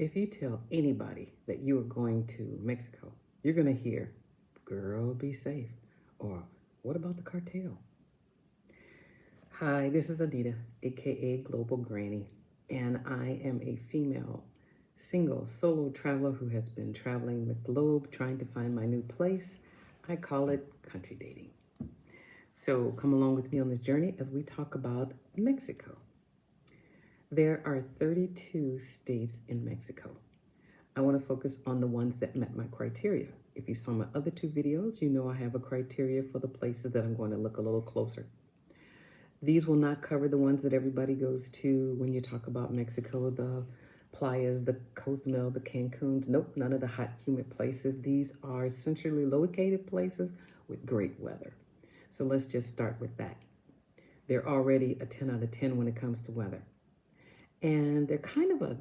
If you tell anybody that you are going to Mexico, you're going to hear, girl, be safe. Or, what about the cartel? Hi, this is Anita, aka Global Granny, and I am a female, single, solo traveler who has been traveling the globe trying to find my new place. I call it country dating. So come along with me on this journey as we talk about Mexico. There are 32 states in Mexico. I want to focus on the ones that met my criteria. If you saw my other two videos, you know I have a criteria for the places that I'm going to look a little closer. These will not cover the ones that everybody goes to when you talk about Mexico, the playas, the Cozumel, the Cancuns. Nope, none of the hot, humid places. These are centrally located places with great weather. So let's just start with that. They're already a 10 out of 10 when it comes to weather. And they're kind of a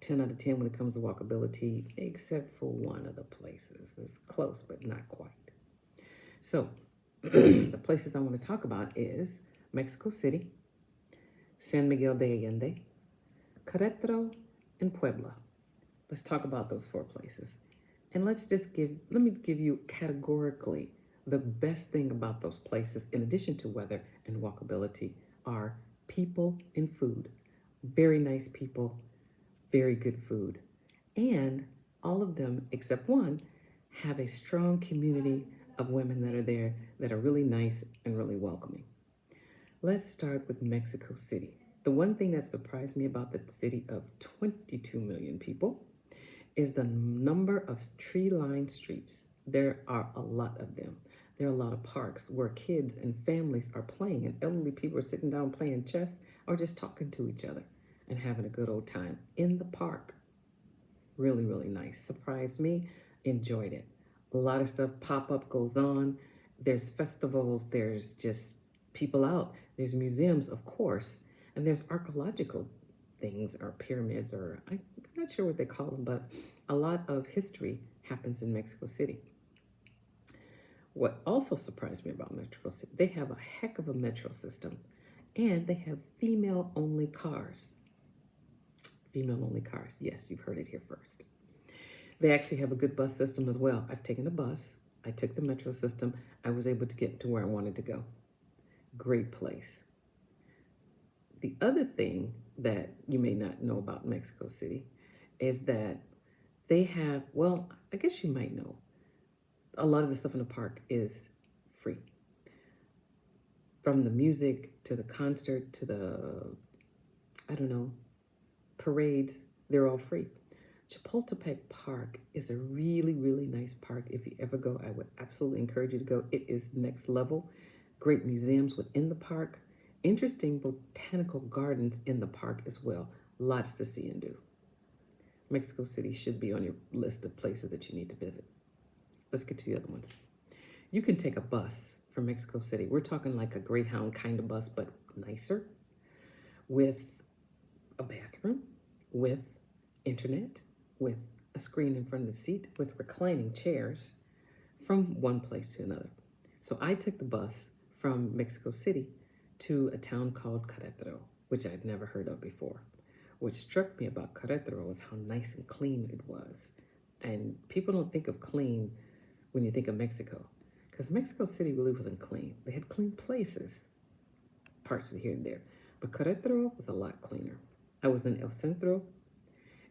10 out of 10 when it comes to walkability, except for one of the places. It's close, but not quite. So the places I want to talk about is Mexico City, San Miguel de Allende, Queretaro, and Puebla. Let's talk about those four places. And let me give you categorically the best thing about those places, in addition to weather and walkability, are people and food. Very nice people, very good food. And all of them, except one, have a strong community of women that are there that are really nice and really welcoming. Let's start with Mexico City. The one thing that surprised me about the city of 22 million people is the number of tree-lined streets. There are a lot of them. There are a lot of parks where kids and families are playing, and elderly people are sitting down playing chess or just talking to each other and having a good old time in the park. Really, really nice. Surprised me, enjoyed it. A lot of stuff pop-up goes on. There's festivals, there's just people out. There's museums, of course, and there's archaeological things or pyramids, or I'm not sure what they call them, but a lot of history happens in Mexico City. What also surprised me about Mexico City, they have a heck of a metro system, and they have female-only cars. Female-only cars. Yes, you've heard it here first. They actually have a good bus system as well. I've taken a bus. I took the metro system. I was able to get to where I wanted to go. Great place. The other thing that you may not know about Mexico City is that they have, well, I guess you might know, a lot of the stuff in the park is free. From the music to the concert to the, parades, they're all free. Chapultepec Park is a really, really nice park. If you ever go, I would absolutely encourage you to go. It is next level. Great museums within the park. Interesting botanical gardens in the park as well. Lots to see and do. Mexico City should be on your list of places that you need to visit. Let's get to the other ones. You can take a bus from Mexico City. We're talking like a Greyhound kind of bus, but nicer, with a bathroom, with internet, with a screen in front of the seat, with reclining chairs, from one place to another. So I took the bus from Mexico City to a town called Queretaro, which I'd never heard of before. What struck me about Queretaro was how nice and clean it was. And people don't think of clean when you think of Mexico, because Mexico City really wasn't clean. They had clean places, parts of here and there, but Queretaro was a lot cleaner. I was in El Centro,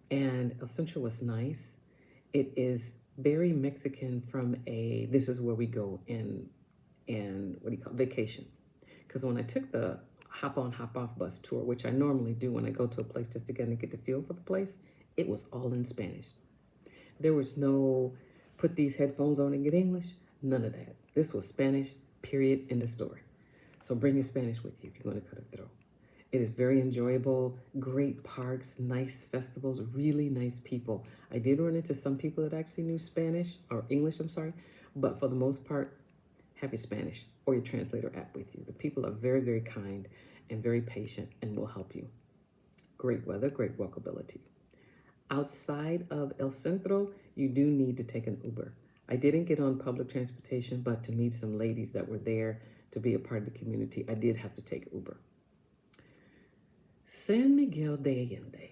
and El Centro was nice. It is very Mexican from this is where we go in vacation. Because when I took the hop on, hop off bus tour, which I normally do when I go to a place just to get the feel for the place, it was all in Spanish. There was no put these headphones on and get English, none of that. This was Spanish, period, end of story. So bring your Spanish with you if you're going to Querétaro. It is very enjoyable, great parks, nice festivals, really nice people. I did run into some people that actually knew Spanish, or English, I'm sorry, but for the most part, have your Spanish or your translator app with you. The people are very, very kind and very patient and will help you. Great weather, great walkability. Outside of El Centro, you do need to take an Uber. I didn't get on public transportation, but to meet some ladies that were there to be a part of the community, I did have to take Uber. San Miguel de Allende.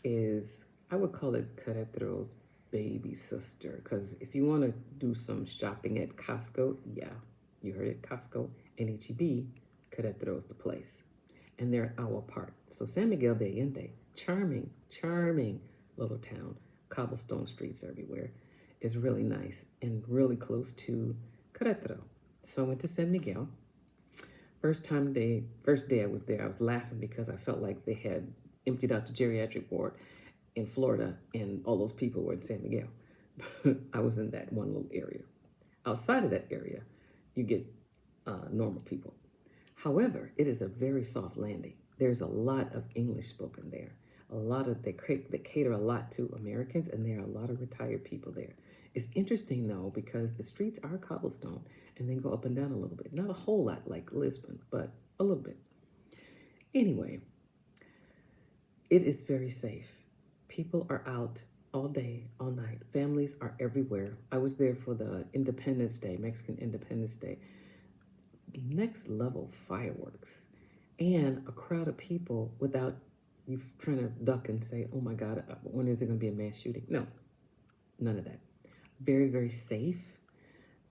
is, I would call it Queretaro's baby sister. Because if you want to do some shopping at Costco, yeah, you heard it, Costco and HEB, Queretaro's the place. And they're an hour apart. So San Miguel de Allende, charming, charming little town, cobblestone streets everywhere, is really nice and really close to Queretaro. So I went to San Miguel. First day I was there, I was laughing because I felt like they had emptied out the geriatric ward in Florida and all those people were in San Miguel. I was in that one little area. Outside of that area, you get normal people. However, it is a very soft landing. There's a lot of English spoken there. They cater a lot to Americans, and there are a lot of retired people there. It's interesting though, because the streets are cobblestone and they go up and down a little bit. Not a whole lot like Lisbon, but a little bit. Anyway, it is very safe. People are out all day, all night. Families are everywhere. I was there for the Independence Day, Mexican Independence Day. Next level fireworks and a crowd of people without you trying to duck and say, oh my God, when is there going to be a mass shooting? No, none of that. Very, very safe.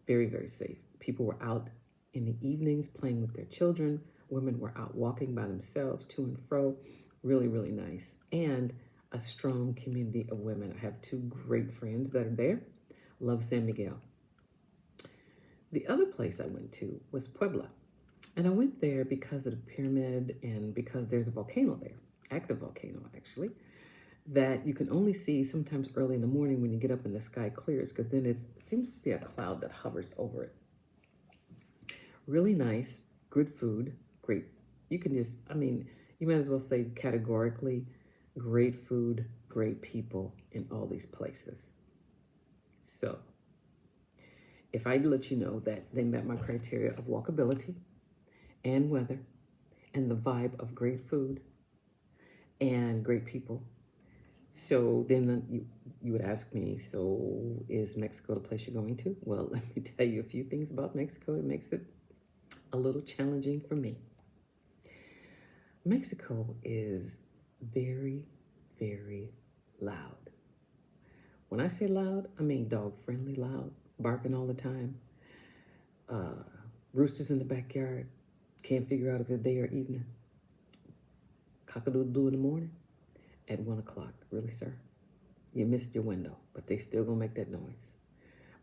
Very, very safe. People were out in the evenings playing with their children. Women were out walking by themselves to and fro. Really, really nice. And a strong community of women. I have two great friends that are there. Love San Miguel. The other place I went to was Puebla. And I went there because of the pyramid and because there's a volcano there, active volcano actually, that you can only see sometimes early in the morning when you get up and the sky clears, because then it seems to be a cloud that hovers over it. Really nice, good food, great. You can just, you might as well say categorically, great food, great people in all these places. So, if I let you know that they met my criteria of walkability and weather and the vibe of great food and great people, so then you would ask me, so is Mexico the place you're going to? Well, let me tell you a few things about Mexico that makes it a little challenging for me. Mexico is very, very loud. When I say loud, I mean dog-friendly loud, barking all the time. Roosters in the backyard, can't figure out if it's day or evening. Cock-a-doodle-doo in the morning at 1 o'clock. Really, sir? You missed your window, but they still gonna make that noise.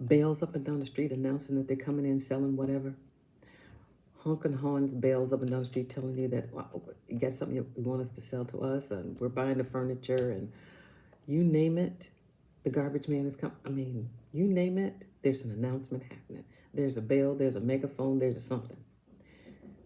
Bells up and down the street announcing that they're coming in selling whatever. Honking horns, bells up and down the street telling you that, wow, you got something you want us to sell to us, and we're buying the furniture, and you name it. The garbage man is coming. You name it, there's an announcement happening. There's a bell, there's a megaphone, there's a something.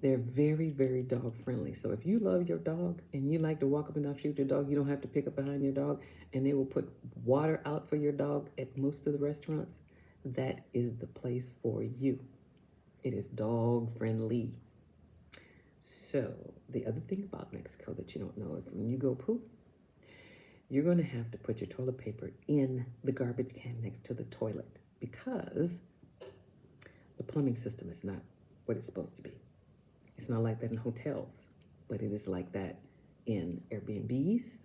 They're very, very dog friendly. So if you love your dog and you like to walk up and down the street with your dog, you don't have to pick up behind your dog, and they will put water out for your dog at most of the restaurants. That is the place for you. It is dog friendly. So the other thing about Mexico that you don't know is when you go poop, you're going to have to put your toilet paper in the garbage can next to the toilet, because the plumbing system is not what it's supposed to be. It's not like that in hotels, but it is like that in Airbnbs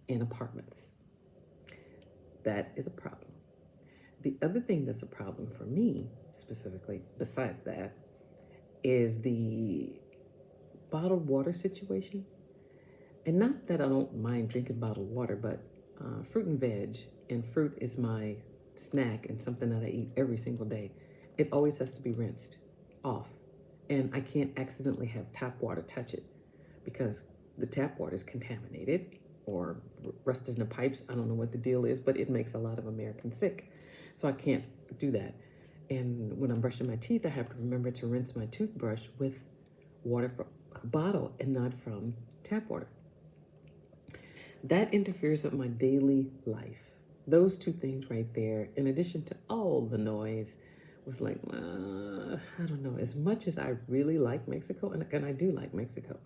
and apartments. That is a problem. The other thing that's a problem for me specifically, besides that, is the bottled water situation. And not that I don't mind drinking bottled water, but fruit and veg, and fruit is my snack and something that I eat every single day. It always has to be rinsed off. And I can't accidentally have tap water touch it, because the tap water is contaminated or rusted in the pipes. I don't know what the deal is, but it makes a lot of Americans sick. So I can't do that. And when I'm brushing my teeth, I have to remember to rinse my toothbrush with water from a bottle and not from tap water. That interferes with my daily life. Those two things right there, in addition to all the noise, was like, I don't know. As much as I really like Mexico, and I do like Mexico,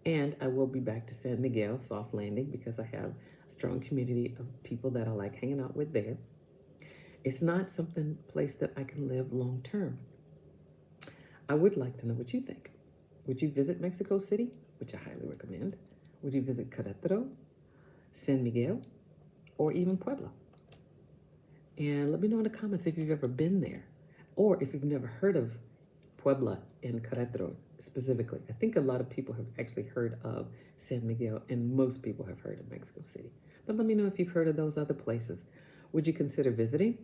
and I will be back to San Miguel, soft landing, because I have a strong community of people that I like hanging out with there. It's not place that I can live long term. I would like to know what you think. Would you visit Mexico City, which I highly recommend? Would you visit Querétaro? San Miguel, or even Puebla. And let me know in the comments if you've ever been there or if you've never heard of Puebla and Queretaro specifically. I think a lot of people have actually heard of San Miguel, and most people have heard of Mexico City. But let me know if you've heard of those other places. Would you consider visiting?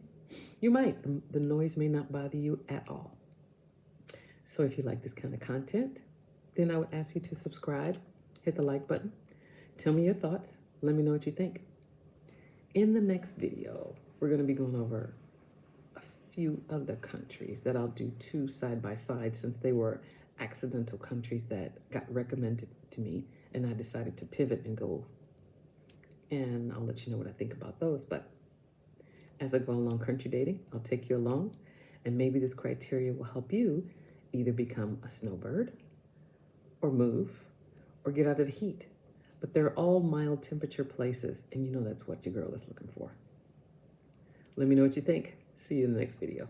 You might. The noise may not bother you at all. So if you like this kind of content, then I would ask you to subscribe, hit the like button, tell me your thoughts, let me know what you think. In the next video, we're going to be going over a few other countries that I'll do two side by side since they were accidental countries that got recommended to me, and I decided to pivot and go, and I'll let you know what I think about those. But as I go along country dating, I'll take you along, and maybe this criteria will help you either become a snowbird or move or get out of the heat. But they're all mild temperature places, and you know that's what your girl is looking for. Let me know what you think. See you in the next video.